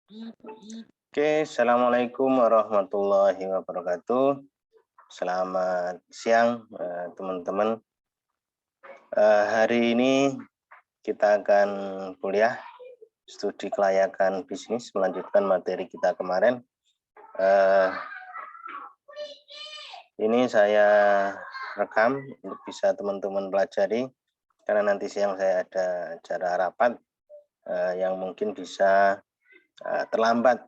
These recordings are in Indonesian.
Oke, Assalamualaikum warahmatullahi wabarakatuh. Selamat siang, teman-teman. Hari ini kita akan kuliah studi kelayakan bisnis, melanjutkan materi kita kemarin. Ini saya rekam untuk bisa teman-teman pelajari, karena nanti siang saya ada acara rapat yang mungkin bisa terlambat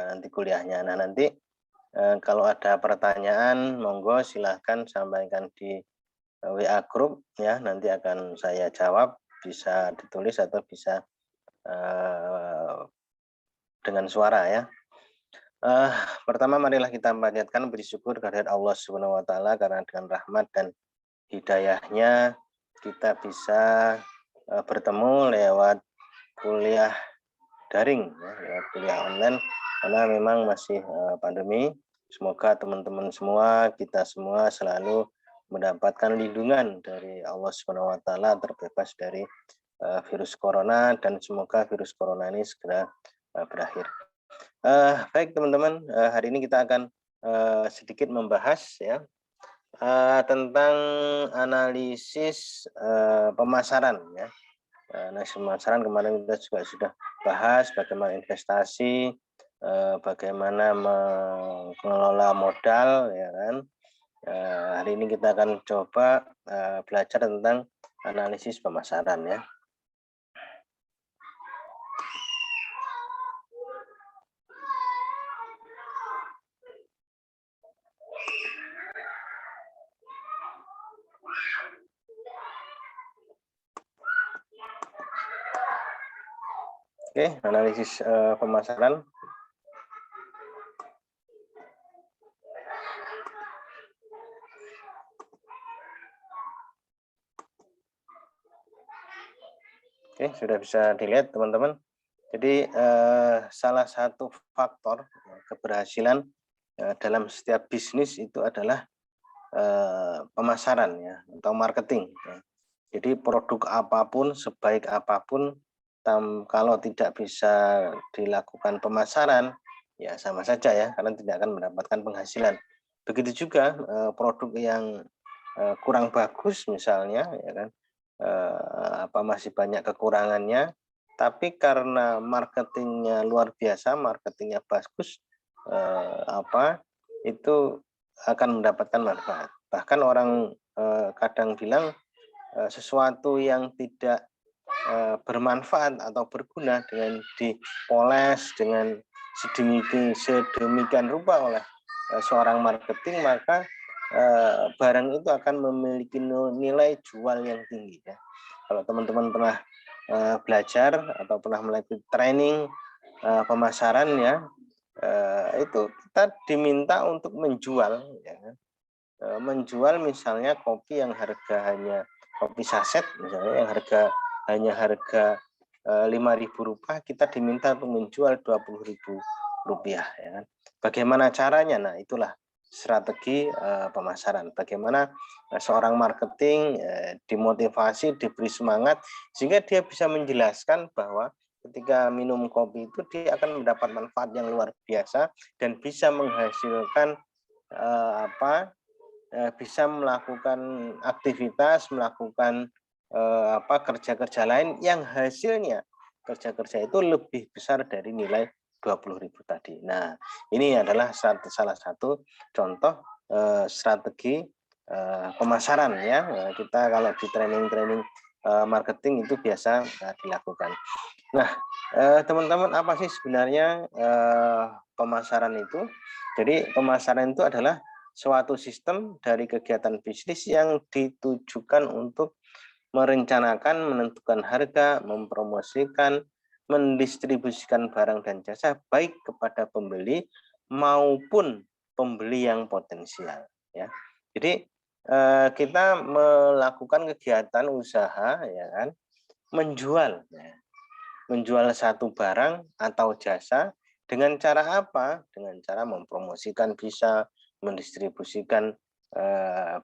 nanti kuliahnya. Nah, nanti kalau ada pertanyaan, monggo silahkan sampaikan di WA grup ya. Nanti akan saya jawab, bisa ditulis atau bisa dengan suara ya. Pertama, marilah kita panjatkan puji syukur kehadirat Allah Subhanahu Wa Taala, karena dengan rahmat dan hidayahnya kita bisa bertemu lewat kuliah daring, ya, lewat kuliah online, karena memang masih pandemi. Semoga teman-teman semua, kita semua selalu mendapatkan lindungan dari Allah Subhanahu Wa Taala, terbebas dari virus corona, dan semoga virus corona ini segera berakhir. Baik teman-teman, hari ini kita akan sedikit membahas ya tentang analisis pemasaran ya. Analisis pemasaran kemarin kita juga sudah bahas bagaimana investasi, bagaimana mengelola modal, ya kan. Hari ini kita akan coba belajar tentang analisis pemasaran ya. Oke, analisis pemasaran. Oke, sudah bisa dilihat teman-teman. Jadi salah satu faktor keberhasilan dalam setiap bisnis itu adalah pemasaran ya, atau marketing ya. Jadi produk apapun, sebaik apapun, kalau tidak bisa dilakukan pemasaran, ya sama saja ya, karena tidak akan mendapatkan penghasilan. Begitu juga produk yang kurang bagus misalnya, ya kan, masih banyak kekurangannya, tapi karena marketingnya luar biasa, marketingnya bagus, itu akan mendapatkan manfaat. Bahkan orang kadang bilang sesuatu yang tidak bermanfaat atau berguna dengan dipoles dengan sedemikian rupa oleh seorang marketing, maka barang itu akan memiliki nilai jual yang tinggi ya. Kalau teman-teman pernah belajar atau pernah melakukan training pemasaran ya, itu kita diminta untuk menjual ya, menjual misalnya kopi yang harga hanya kopi saset misalnya yang hanya harga Rp5.000, kita diminta untuk menjual Rp20.000 ya kan. Bagaimana caranya? Nah, itulah strategi pemasaran. Bagaimana seorang marketing dimotivasi, diberi semangat sehingga dia bisa menjelaskan bahwa ketika minum kopi itu dia akan mendapat manfaat yang luar biasa dan bisa menghasilkan bisa melakukan aktivitas, melakukan kerja-kerja lain yang hasilnya kerja-kerja itu lebih besar dari nilai 20.000 tadi. Nah, ini adalah salah satu contoh strategi pemasaran ya. Kita kalau di training-training marketing itu biasa dilakukan. Nah, teman-teman, apa sih sebenarnya pemasaran itu? Jadi pemasaran itu adalah suatu sistem dari kegiatan bisnis yang ditujukan untuk merencanakan, menentukan harga, mempromosikan, mendistribusikan barang dan jasa baik kepada pembeli maupun pembeli yang potensial ya. Jadi kita melakukan kegiatan usaha ya kan, menjual ya. Menjual satu barang atau jasa dengan cara apa? Dengan cara mempromosikan bisa, mendistribusikan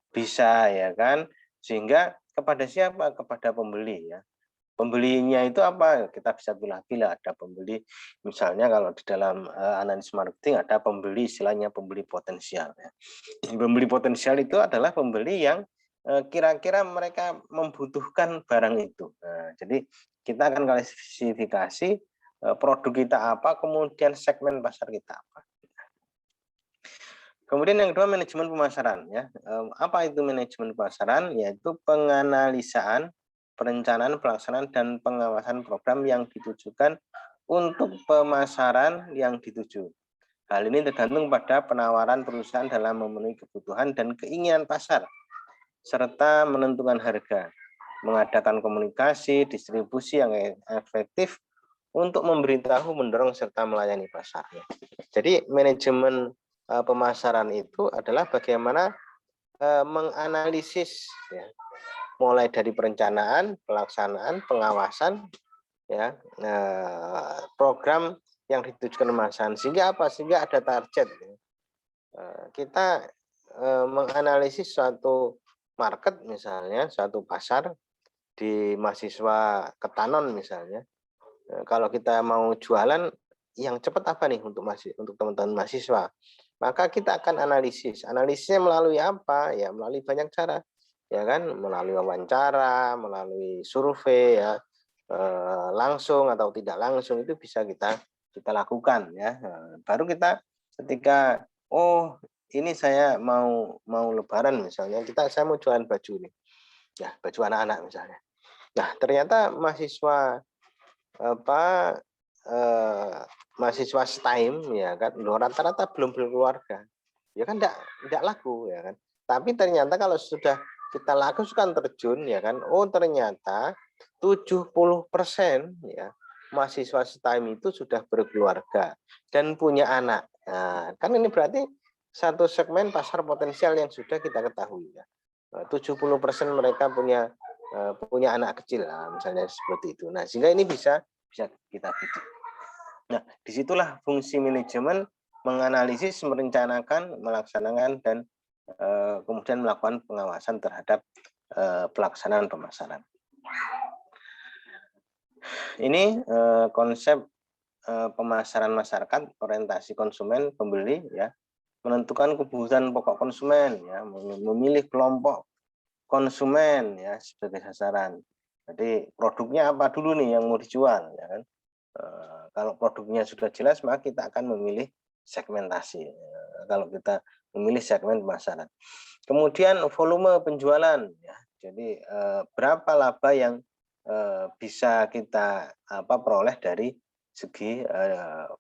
bisa ya kan, sehingga kepada siapa? Kepada pembeli ya. pembelinya itu apa? Kita bisa pilih-pilih, ada pembeli misalnya kalau di dalam analisis marketing ada pembeli istilahnya pembeli potensial ya. Pembeli potensial itu adalah pembeli yang kira-kira mereka membutuhkan barang itu. Nah, jadi kita akan klasifikasi produk kita apa, kemudian segmen pasar kita apa. Kemudian yang kedua manajemen pemasaran ya. Apa itu manajemen pemasaran? Yaitu penganalisaan, perencanaan, pelaksanaan dan pengawasan program yang ditujukan untuk pemasaran yang dituju. Hal ini tergantung pada penawaran perusahaan dalam memenuhi kebutuhan dan keinginan pasar serta menentukan harga, mengadakan komunikasi, distribusi yang efektif untuk memberitahu, mendorong serta melayani pasarnya. Jadi manajemen pemasaran itu adalah bagaimana menganalisis ya, mulai dari perencanaan, pelaksanaan, pengawasan ya, program yang ditujukan pemasaran sehingga apa? Sehingga ada target. Kita menganalisis suatu market misalnya, suatu pasar di mahasiswa Ketanon misalnya. Kalau kita mau jualan yang cepat apa nih untuk teman-teman mahasiswa? Maka kita akan analisis. Analisisnya melalui apa? Ya melalui banyak cara. Ya kan, melalui wawancara, melalui survei ya, langsung atau tidak langsung itu bisa kita lakukan ya. Baru kita ketika oh ini saya mau lebaran misalnya, saya mau jualan baju nih. Ya, baju anak-anak misalnya. Nah, ternyata mahasiswa mahasiswa STIM ya kan rata-rata belum berkeluarga ya kan enggak laku ya kan, tapi ternyata kalau sudah kita lakukan terjun ya kan, oh ternyata 70% ya mahasiswa STIM itu sudah berkeluarga dan punya anak. Nah, kan ini berarti satu segmen pasar potensial yang sudah kita ketahui ya. 70% mereka punya anak kecil misalnya seperti itu. Nah, sehingga ini bisa kita bidik. Nah, disitulah fungsi manajemen menganalisis, merencanakan, melaksanakan, dan kemudian melakukan pengawasan terhadap pelaksanaan pemasaran. Ini konsep pemasaran masyarakat, orientasi konsumen, pembeli, ya, menentukan kebutuhan pokok konsumen, ya, memilih kelompok konsumen, ya, sebagai sasaran. Jadi produknya apa dulu nih yang mau dijual, ya kan? Kalau produknya sudah jelas, maka kita akan memilih segmentasi. Kalau kita memilih segmen pemasaran. Kemudian volume penjualan, ya. Jadi berapa laba yang bisa kita peroleh dari segi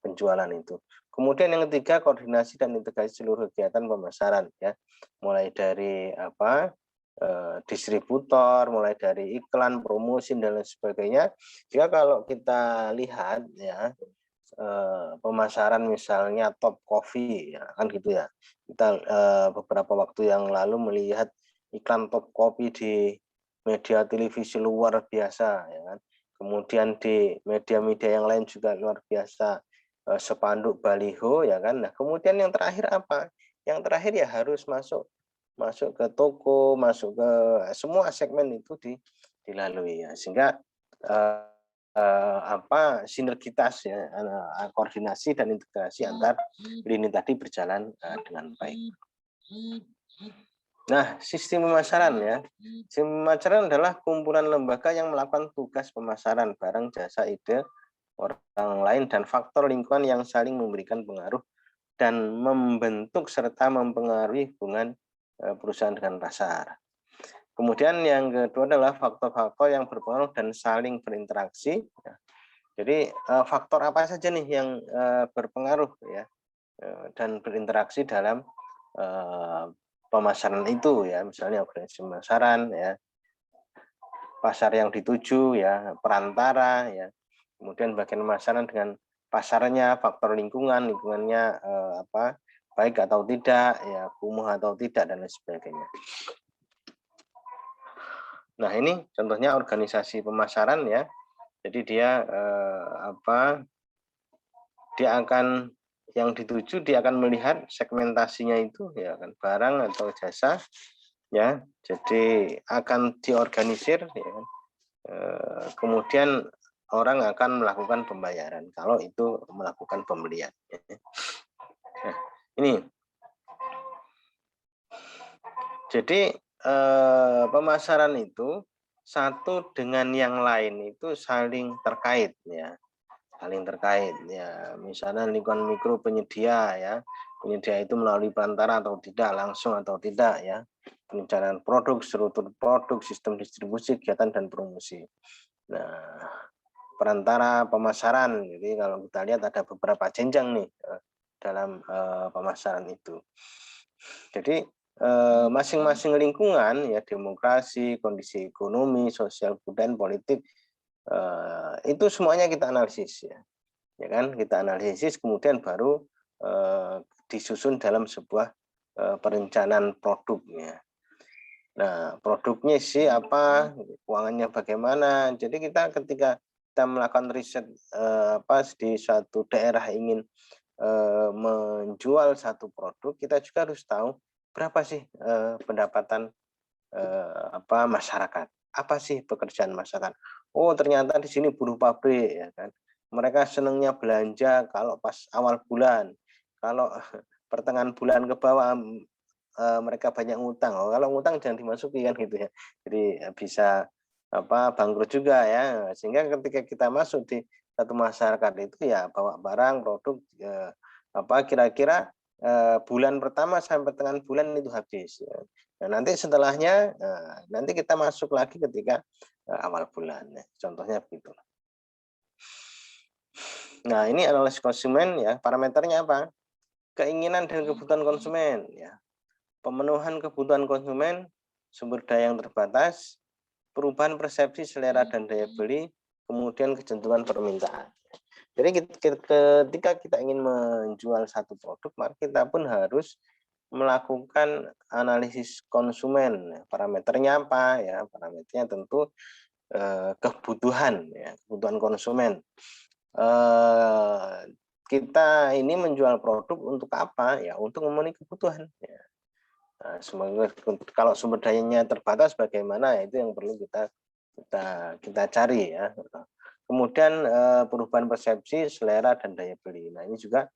penjualan itu. Kemudian yang ketiga, koordinasi dan integrasi seluruh kegiatan pemasaran, ya, mulai dari distributor, mulai dari iklan, promosi dan lain sebagainya. Jika kalau kita lihat ya pemasaran misalnya Top Coffee ya kan gitu ya. Kita beberapa waktu yang lalu melihat iklan Top Coffee di media televisi luar biasa ya kan. Kemudian di media-media yang lain juga luar biasa, spanduk baliho ya kan. Nah, kemudian yang terakhir apa? Yang terakhir ya harus masuk ke toko, masuk ke semua segmen itu dilalui ya, sehingga sinergitas ya, koordinasi dan integrasi antar lini tadi berjalan dengan baik. Nah, sistem pemasaran ya. Sistem pemasaran adalah kumpulan lembaga yang melakukan tugas pemasaran barang, jasa, ide orang lain dan faktor lingkungan yang saling memberikan pengaruh dan membentuk serta mempengaruhi hubungan perusahaan dengan pasar. Kemudian yang kedua adalah faktor-faktor yang berpengaruh dan saling berinteraksi. Jadi faktor apa saja nih yang berpengaruh ya dan berinteraksi dalam pemasaran itu ya, misalnya organisasi pemasaran ya, pasar yang dituju ya, perantara ya, kemudian bagian pemasaran dengan pasarnya, faktor lingkungannya baik atau tidak ya, kumuh atau tidak dan lain sebagainya. Nah, ini contohnya organisasi pemasaran ya. Jadi dia dia akan yang dituju, dia akan melihat segmentasinya itu ya kan, barang atau jasa ya. Jadi akan diorganisir ya kan, kemudian orang akan melakukan pembayaran kalau itu melakukan pembelian. Nah, ini. Jadi pemasaran itu satu dengan yang lain itu saling terkait ya, saling terkait ya. Misalnya lingkungan mikro penyedia ya, penyedia itu melalui perantara atau tidak, langsung atau tidak ya. Perencanaan produk, struktur produk, sistem distribusi, kegiatan dan promosi. Nah, perantara pemasaran. Jadi kalau kita lihat ada beberapa jenjang nih dalam pemasaran itu. Jadi masing-masing lingkungan ya, demokrasi, kondisi ekonomi, sosial, budaya, politik, itu semuanya kita analisis ya kan, kita analisis kemudian baru disusun dalam sebuah perencanaan produknya. Nah, produknya sih apa, keuangannya bagaimana. Jadi kita ketika kita melakukan riset di suatu daerah ingin menjual satu produk, kita juga harus tahu berapa sih pendapatan masyarakat, apa sih pekerjaan masyarakat. Oh, ternyata di sini buruh pabrik ya kan, mereka senangnya belanja kalau pas awal bulan, kalau pertengahan bulan ke bawah mereka banyak ngutang. Oh, kalau ngutang jangan dimasuki kan gitu ya, jadi bisa bangkrut juga ya. Sehingga ketika kita masuk di satu masyarakat itu ya bawa barang produk kira-kira bulan pertama sampai pertengahan bulan itu habis ya. Nah, nanti setelahnya nanti kita masuk lagi ketika awal bulan ya. Contohnya begitu. Nah, ini analisis konsumen ya, parameternya apa? Keinginan dan kebutuhan konsumen ya. Pemenuhan kebutuhan konsumen, sumber daya yang terbatas, perubahan persepsi selera dan daya beli, kemudian kecenderungan permintaan. Jadi ketika kita ingin menjual satu produk, maka kita pun harus melakukan analisis konsumen. Parameternya apa ya? Parameternya tentu kebutuhan ya, kebutuhan konsumen. Kita ini menjual produk untuk apa ya? Untuk memenuhi kebutuhan ya. Nah, semoga kalau sumber dayanya terbatas bagaimana, itu yang perlu kita cari ya. Kemudian perubahan persepsi, selera dan daya beli. Nah, ini juga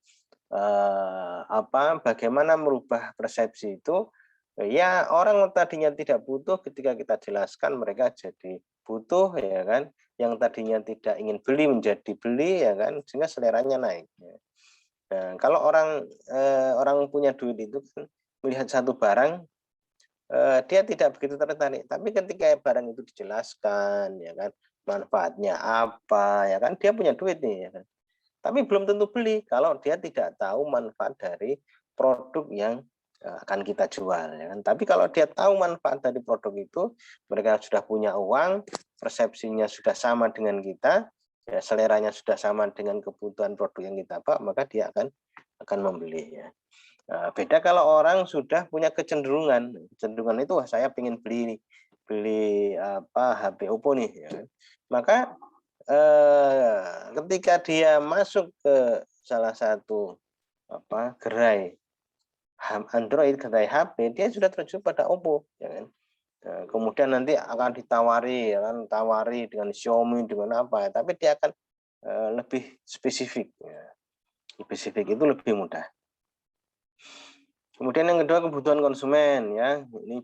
bagaimana merubah persepsi itu ya, orang tadinya tidak butuh ketika kita jelaskan mereka jadi butuh ya kan, yang tadinya tidak ingin beli menjadi beli ya kan, sehingga seleranya naik ya. Nah, kalau orang punya duit itu kan melihat satu barang dia tidak begitu tertarik, tapi ketika barang itu dijelaskan ya kan, manfaatnya apa ya kan, dia punya duit nih ya kan. Tapi belum tentu beli kalau dia tidak tahu manfaat dari produk yang akan kita jual ya kan. Tapi kalau dia tahu manfaat dari produk itu, mereka sudah punya uang, persepsinya sudah sama dengan kita, ya seleranya sudah sama dengan kebutuhan produk yang kita bawa, maka dia akan membeli ya. Nah, beda kalau orang sudah punya kecenderungan itu, wah saya ingin beli HP Oppo nih ya kan. Maka ketika dia masuk ke salah satu gerai Android, gerai HP, dia sudah terjun pada Oppo ya kan. Nah, kemudian nanti akan ditawari ya kan, tawari dengan Xiaomi dengan apa, tapi dia akan lebih spesifik ya. Lebih spesifik itu lebih mudah. Kemudian yang kedua, kebutuhan konsumen ya. Ini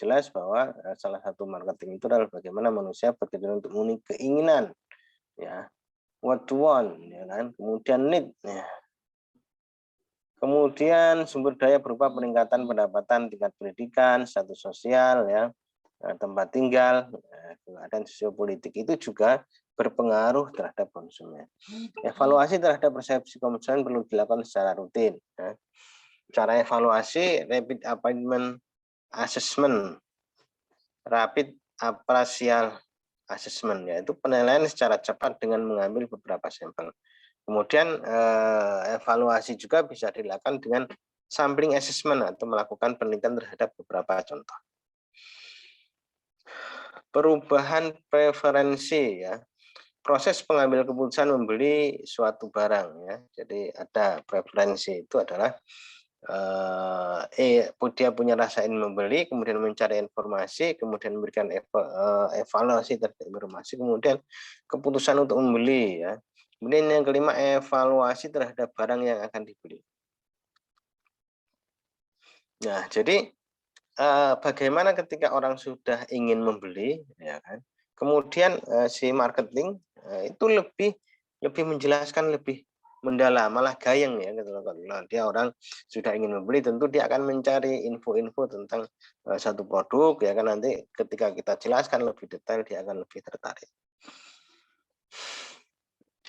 jelas bahwa salah satu marketing itu adalah bagaimana manusia berkeinginan untuk memenuhi keinginan ya. What to want ya kan. Kemudian need ya. Kemudian sumber daya berupa peningkatan pendapatan, tingkat pendidikan, status sosial ya, tempat tinggal, keadaan sosiopolitik itu juga berpengaruh terhadap konsumen. Evaluasi terhadap persepsi konsumen perlu dilakukan secara rutin ya. Cara evaluasi rapid appraisal assessment, rapid appraisal assessment, yaitu penilaian secara cepat dengan mengambil beberapa sampel. Kemudian evaluasi juga bisa dilakukan dengan sampling assessment atau melakukan penelitian terhadap beberapa contoh. Perubahan preferensi ya. Proses pengambil keputusan membeli suatu barang ya. Jadi ada preferensi, itu adalah dia punya rasa ingin membeli, kemudian mencari informasi, kemudian memberikan evaluasi terhadap informasi, kemudian keputusan untuk membeli ya. Kemudian yang kelima, evaluasi terhadap barang yang akan dibeli. Nah, jadi bagaimana ketika orang sudah ingin membeli, ya kan? Kemudian si marketing itu lebih menjelaskan, lebih mendalam, malah gayeng ya gitu loh. Kalau dia orang sudah ingin membeli, tentu dia akan mencari info-info tentang satu produk, ya kan, nanti ketika kita jelaskan lebih detail dia akan lebih tertarik.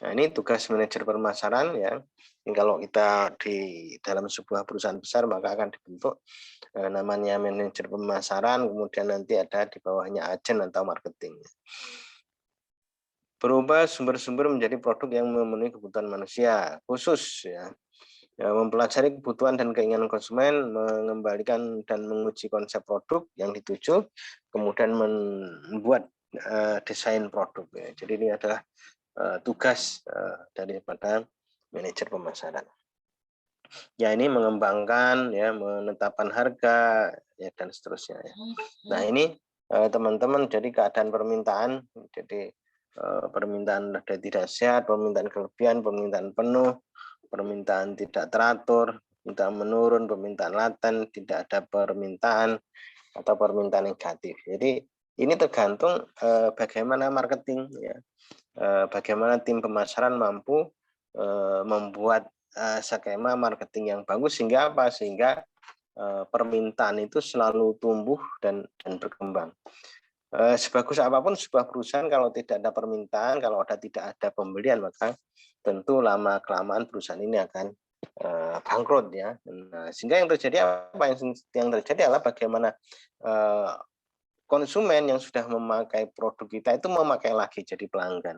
Nah, ini tugas manajer pemasaran ya. Ini kalau kita di dalam sebuah perusahaan besar maka akan dibentuk namanya manajer pemasaran, kemudian nanti ada di bawahnya agen atau marketing. Berubah sumber-sumber menjadi produk yang memenuhi kebutuhan manusia, khusus ya. Mempelajari kebutuhan dan keinginan konsumen, mengembalikan dan menguji konsep produk yang dituju, kemudian membuat desain produk. Ya. Jadi ini adalah tugas daripada manajer pemasaran. Ya, ini mengembangkan, ya, menetapkan harga, ya, dan seterusnya. Ya. Nah, ini teman-teman, jadi keadaan permintaan, jadi permintaan ada tidak sehat, permintaan kelebihan, permintaan penuh, permintaan tidak teratur, permintaan menurun, permintaan laten, tidak ada permintaan atau permintaan negatif. Jadi ini tergantung bagaimana marketing, ya, bagaimana tim pemasaran mampu membuat skema marketing yang bagus sehingga apa? Sehingga permintaan itu selalu tumbuh dan berkembang. Sebagus apapun sebuah perusahaan kalau tidak ada permintaan, kalau tidak ada pembelian, maka tentu lama kelamaan perusahaan ini akan bangkrut ya. Nah, sehingga yang terjadi apa? Yang terjadi adalah bagaimana konsumen yang sudah memakai produk kita itu memakai lagi jadi pelanggan.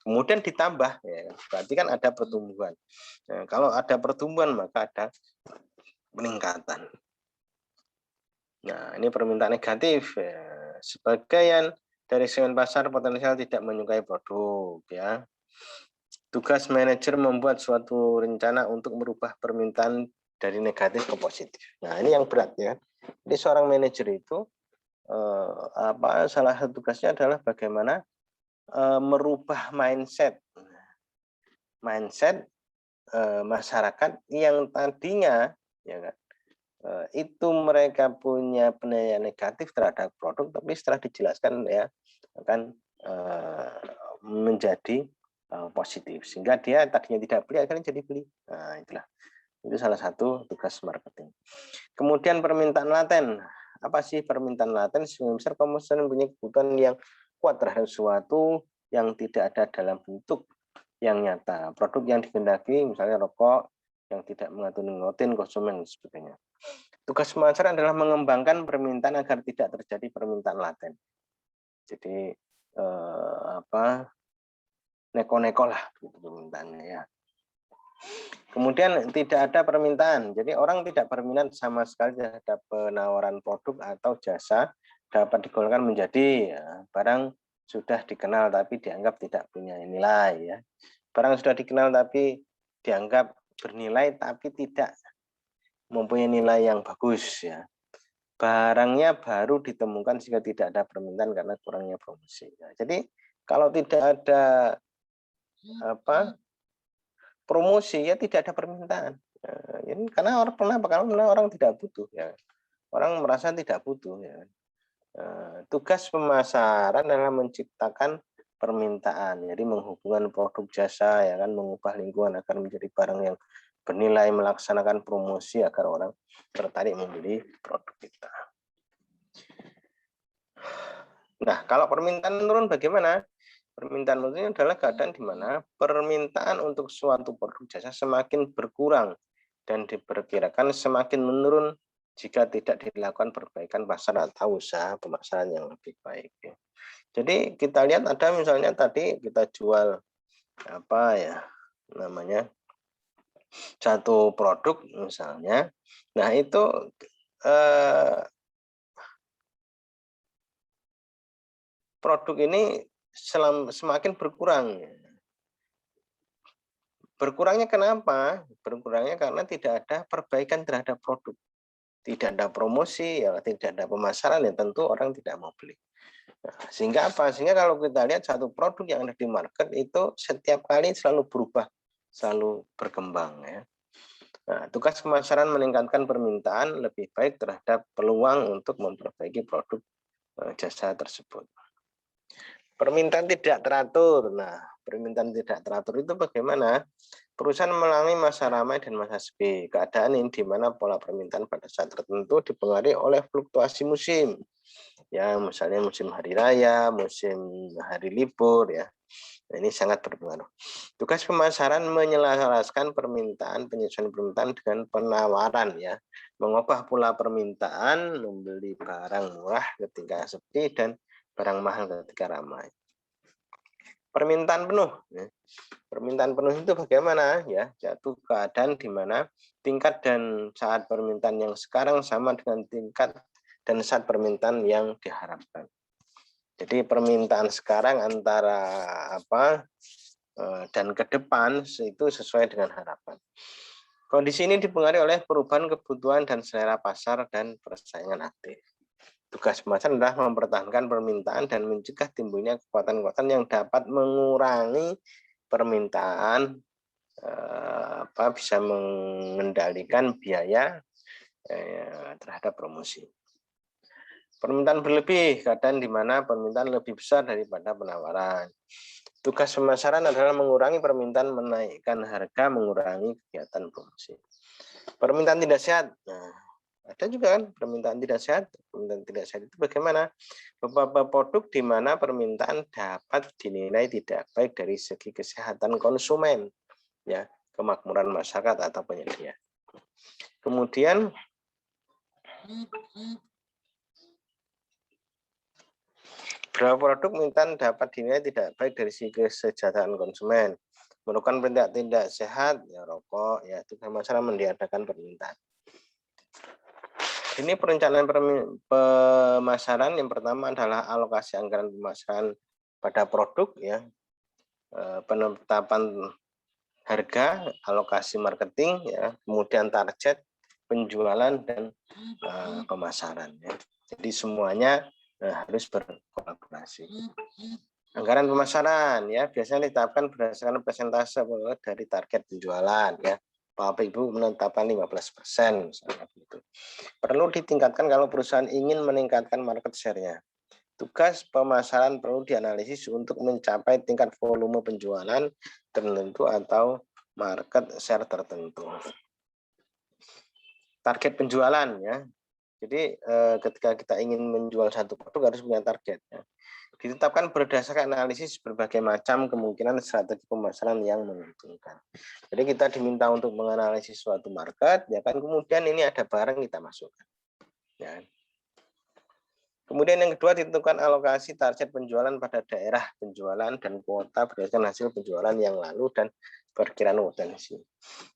Kemudian ditambah, ya, berarti kan ada pertumbuhan. Nah, kalau ada pertumbuhan maka ada peningkatan. Nah, ini permintaan negatif. Ya. Sebagian dari segmen pasar potensial tidak menyukai produk. Ya. Tugas manajer membuat suatu rencana untuk merubah permintaan dari negatif ke positif. Nah, ini yang berat ya. Jadi seorang manajer itu salah satu tugasnya adalah bagaimana merubah mindset masyarakat yang tadinya ya kan, itu mereka punya penilaian negatif terhadap produk, tapi setelah dijelaskan ya akan menjadi positif, sehingga dia tadinya tidak beli akhirnya jadi beli. Nah, itu salah satu tugas marketing. Kemudian permintaan laten. Apa sih permintaan laten? Misal konsumen punya kebutuhan yang kuat terhadap sesuatu yang tidak ada dalam bentuk yang nyata. Produk yang dikehendaki, misalnya rokok yang tidak mengandung nikotin, konsumen, dan sebagainya. Tugas pemasaran adalah mengembangkan permintaan agar tidak terjadi permintaan laten. Jadi neko-neko lah gitu permintaannya ya. Kemudian tidak ada permintaan, jadi orang tidak berminat sama sekali terhadap penawaran produk atau jasa dapat digolongkan menjadi barang sudah dikenal tapi dianggap tidak punya nilai ya. Barang sudah dikenal tapi dianggap bernilai tapi tidak mempunyai nilai yang bagus ya. Barangnya baru ditemukan jika tidak ada permintaan karena kurangnya promosi. Ya. Jadi kalau tidak ada promosi ya tidak ada permintaan. Ini karena orang tidak butuh ya. Orang merasa tidak butuh ya. Tugas pemasaran adalah menciptakan permintaan. Jadi menghubungkan produk jasa ya kan, mengubah lingkungan agar menjadi barang yang bernilai, melaksanakan promosi agar orang tertarik membeli produk kita. Nah, kalau permintaan menurun bagaimana? Permintaan menurun adalah keadaan di mana permintaan untuk suatu produk jasa semakin berkurang dan diperkirakan semakin menurun jika tidak dilakukan perbaikan pasar atau usaha pemasaran yang lebih baik. Jadi kita lihat ada misalnya tadi kita jual satu produk misalnya, nah itu produk ini semakin berkurang. Berkurangnya kenapa? Berkurangnya karena tidak ada perbaikan terhadap produk. Tidak ada promosi, ya tidak ada pemasaran, ya tentu orang tidak mau beli. Nah, sehingga apa? Sehingga kalau kita lihat satu produk yang ada di market itu setiap kali selalu berubah, selalu berkembang ya. Nah, tugas pemasaran meningkatkan permintaan lebih baik terhadap peluang untuk memperbaiki produk jasa tersebut. Permintaan tidak teratur. Nah, permintaan tidak teratur itu bagaimana? Perusahaan mengalami masa ramai dan masa sepi. Keadaan ini di mana pola permintaan pada saat tertentu dipengaruhi oleh fluktuasi musim. Ya, misalnya musim hari raya, musim hari libur ya. Nah, ini sangat berpengaruh. Tugas pemasaran menyelaraskan permintaan, penyesuaian permintaan dengan penawaran ya. Mengubah pola permintaan, membeli barang murah ketika sepi dan barang mahal ketika ramai. Permintaan penuh. Ya. Permintaan penuh itu bagaimana? Ya, jatuh keadaan di mana tingkat dan saat permintaan yang sekarang sama dengan tingkat dan saat permintaan yang diharapkan. Jadi permintaan sekarang antara dan ke depan itu sesuai dengan harapan. Kondisi ini dipengaruhi oleh perubahan kebutuhan dan selera pasar dan persaingan aktif. Tugas pemasaran adalah mempertahankan permintaan dan mencegah timbulnya kekuatan-kekuatan yang dapat mengurangi permintaan, bisa mengendalikan biaya terhadap promosi. Permintaan berlebih, keadaan di mana permintaan lebih besar daripada penawaran. Tugas pemasaran adalah mengurangi permintaan, menaikkan harga, mengurangi kegiatan promosi. Permintaan tidak sehat. Nah, ada juga kan permintaan tidak sehat. Permintaan tidak sehat itu bagaimana? Beberapa produk di mana permintaan dapat dinilai tidak baik dari segi kesehatan konsumen, ya, kemakmuran masyarakat atau penyedia. Kemudian beberapa produk permintaan dapat dinilai tidak baik dari segi kesejahteraan konsumen. Merupakan tindak sehat, ya rokok, ya itu masalah meniadakan permintaan. Ini perencanaan pemasaran yang pertama adalah alokasi anggaran pemasaran pada produk, ya, penetapan harga, alokasi marketing, ya, kemudian target penjualan dan pemasaran. Ya. Jadi semuanya harus berkolaborasi. Anggaran pemasaran ya biasanya ditetapkan berdasarkan persentase dari target penjualan ya. Bapak Ibu menetapkan 15% misalnya begitu. Perlu ditingkatkan kalau perusahaan ingin meningkatkan market share-nya. Tugas pemasaran perlu dianalisis untuk mencapai tingkat volume penjualan tertentu atau market share tertentu. Target penjualan ya. Jadi ketika kita ingin menjual satu produk harus punya target ya. Ditetapkan berdasarkan analisis berbagai macam kemungkinan strategi pemasaran yang menguntungkan. Jadi kita diminta untuk menganalisis suatu market, ya kan, kemudian ini ada barang kita masukkan. Ya. Kemudian yang kedua ditentukan alokasi target penjualan pada daerah penjualan dan kuota berdasarkan hasil penjualan yang lalu dan perkiraan potensi.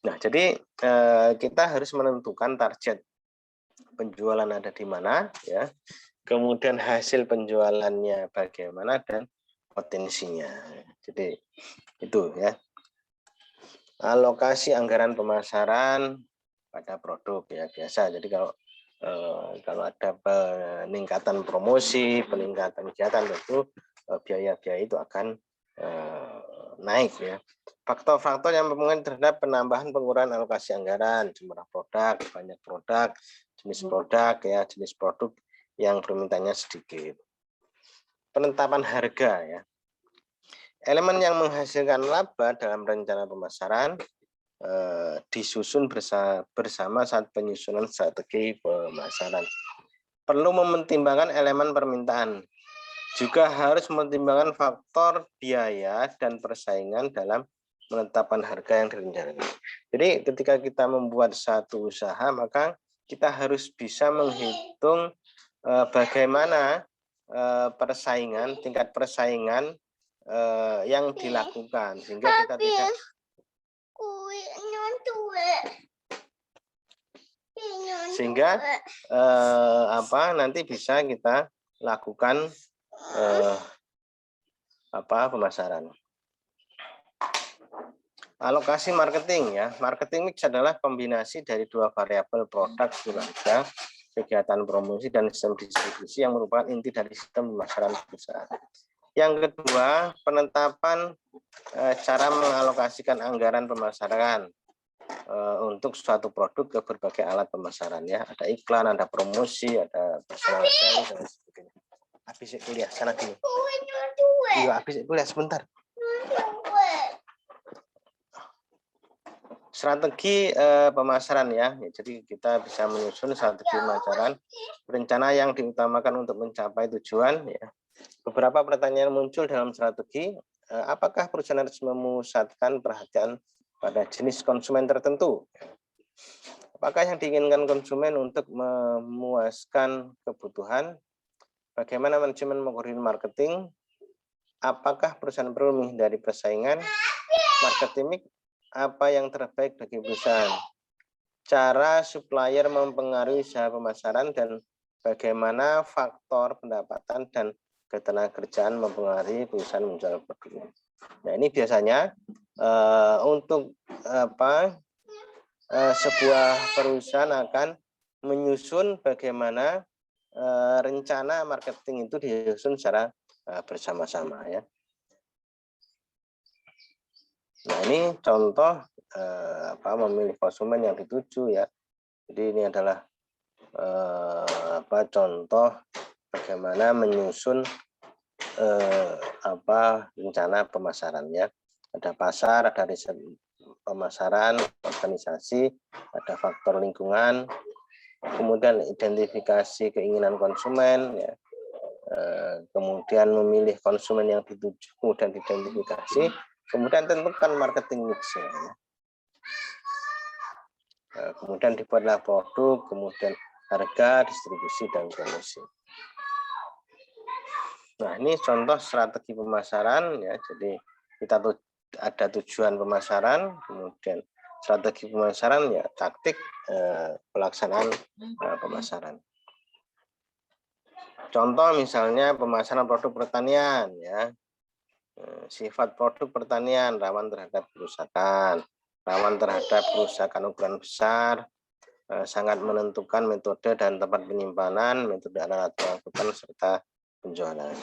Nah, jadi kita harus menentukan target penjualan ada di mana, ya. Kemudian hasil penjualannya bagaimana dan potensinya. Jadi itu ya. Alokasi anggaran pemasaran pada produk ya biasa. Jadi kalau ada peningkatan promosi, peningkatan kegiatan tentu biaya-biaya itu akan naik ya. Faktor-faktor yang mempengaruhi terhadap penambahan pengurangan alokasi anggaran, jumlah produk, banyak produk, jenis produk ya, jenis produk yang permintaannya sedikit. Penetapan harga ya. Elemen yang menghasilkan laba dalam rencana pemasaran disusun bersama saat penyusunan strategi pemasaran. Perlu mempertimbangkan elemen permintaan. Juga harus mempertimbangkan faktor biaya dan persaingan dalam penetapan harga yang direncanakan. Jadi ketika kita membuat satu usaha, maka kita harus bisa menghitung bagaimana persaingan, tingkat persaingan yang dilakukan sehingga kita tidak nanti bisa kita lakukan pemasaran. Alokasi marketing ya. Marketing mix adalah kombinasi dari dua variabel produk kinerja, kegiatan promosi dan sistem distribusi yang merupakan inti dari sistem pemasaran perusahaan. Yang kedua, penetapan cara mengalokasikan anggaran pemasaran untuk suatu produk ke berbagai alat pemasaran ya. Ada iklan, ada promosi, ada personal selling dan sebagainya. Habis kuliah sana dulu. Iya, habis kuliah sebentar. Strategi pemasaran ya. Jadi kita bisa menyusun strategi pemasaran, rencana yang diutamakan untuk mencapai tujuan ya. Beberapa pertanyaan muncul dalam strategi, apakah perusahaan harus memusatkan perhatian pada jenis konsumen tertentu? Apakah yang diinginkan konsumen untuk memuaskan kebutuhan? Bagaimana manajemen mengkoordinasi marketing? Apakah perusahaan perlu menghindari persaingan? Marketing mix, apa yang terbaik bagi perusahaan? Cara supplier mempengaruhi usaha pemasaran dan bagaimana faktor pendapatan dan ketenagakerjaan mempengaruhi perusahaan menjual produknya. Nah, ini biasanya untuk sebuah perusahaan akan menyusun bagaimana rencana marketing itu disusun secara bersama-sama ya. Nah, ini contoh memilih konsumen yang dituju ya. Jadi ini adalah contoh bagaimana menyusun rencana pemasarannya. Ada pasar, ada riset pemasaran, organisasi, ada faktor lingkungan, kemudian identifikasi keinginan konsumen ya. Kemudian memilih konsumen yang dituju, kemudian identifikasi, kemudian tentukan marketing mix-nya. Kemudian dibuatlah produk, kemudian harga, distribusi, dan promosi. Nah, ini contoh strategi pemasaran ya. Jadi kita ada tujuan pemasaran, kemudian strategi pemasaran ya, taktik pelaksanaan pemasaran. Contoh misalnya pemasaran produk pertanian ya. Sifat produk pertanian rawan terhadap kerusakan, rawan terhadap kerusakan ukuran besar, sangat menentukan metode dan tempat penyimpanan, metode alat pengangkutan serta penjualan.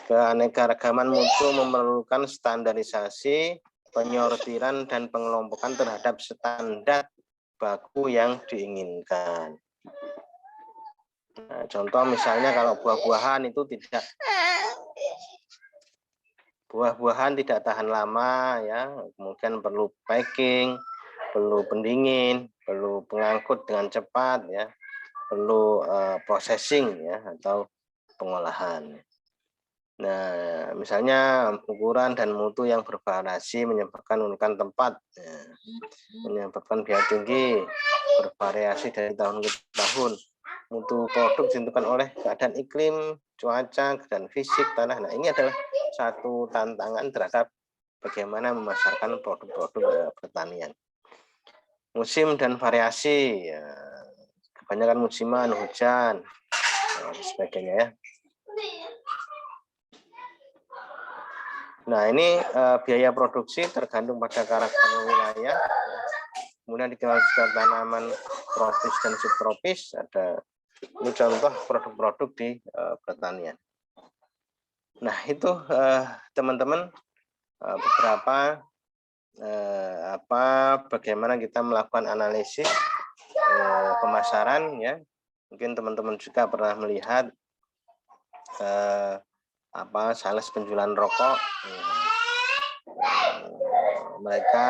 Keanekaragaman mutu memerlukan standarisasi, penyortiran dan pengelompokan terhadap standar baku yang diinginkan. Nah, contoh misalnya kalau buah-buahan itu tidak tahan lama ya, kemudian perlu packing, perlu pendingin, perlu pengangkut dengan cepat ya, perlu processing ya atau pengolahan. Nah, misalnya ukuran dan mutu yang bervariasi menyebabkan urutan tempat, ya, menyebabkan biaya tinggi, bervariasi dari tahun ke tahun. Mutu produk ditentukan oleh keadaan iklim, cuaca, dan fisik tanah. Nah, ini adalah satu tantangan terhadap bagaimana memasarkan produk-produk pertanian. Musim dan variasi, ya, kebanyakan musiman, hujan, dan sebagainya ya. Nah, ini biaya produksi tergantung pada karakter wilayah. Kemudian dikenal juga tanaman tropis dan subtropis. Ada ini contoh produk-produk di pertanian. Nah, itu teman-teman beberapa bagaimana kita melakukan analisis pemasaran ya. Mungkin teman-teman juga pernah melihat sales penjualan rokok. Mereka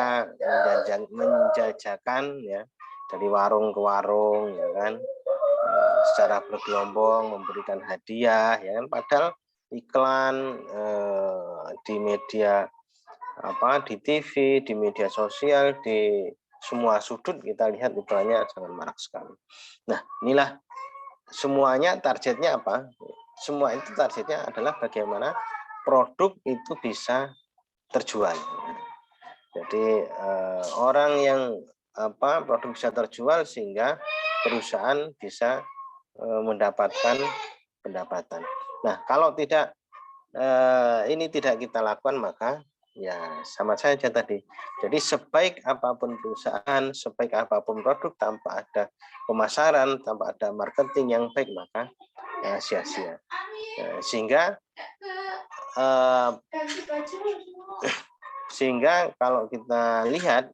menjajakan ya dari warung ke warung ya kan, secara bergelombang memberikan hadiah ya kan, padahal iklan di media di TV, di media sosial, di semua sudut kita lihat iklannya sangat marak sekali. Nah, inilah semuanya targetnya apa? Semua itu targetnya adalah bagaimana produk itu bisa terjual. Jadi orang yang produk bisa terjual sehingga perusahaan bisa mendapatkan pendapatan. Nah, kalau tidak ini tidak kita lakukan, maka Ya, sama saja tadi. Jadi sebaik apapun perusahaan, sebaik apapun produk, tanpa ada pemasaran, tanpa ada marketing yang baik, maka sia-sia. Sehingga kalau kita lihat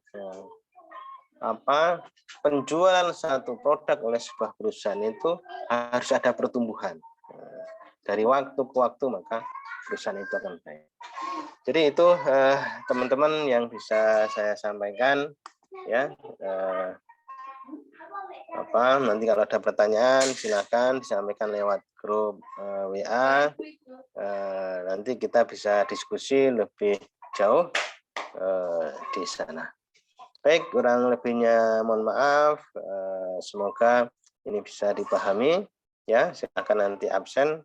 penjualan satu produk oleh sebuah perusahaan itu harus ada pertumbuhan. Dari waktu ke waktu, maka perusahaan itu akan baik. Jadi itu teman-teman yang bisa saya sampaikan, ya. Nanti kalau ada pertanyaan silakan disampaikan lewat grup WA. Nanti kita bisa diskusi lebih jauh di sana. Baik, kurang lebihnya mohon maaf. Semoga ini bisa dipahami, ya. Silakan nanti absen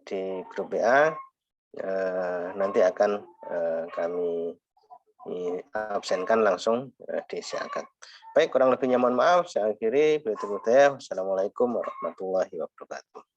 di grup WA. Nanti akan kami absenkan langsung disiarkan. Baik, kurang lebihnya mohon maaf. Saya akhiri. Wassalamualaikum warahmatullahi wabarakatuh.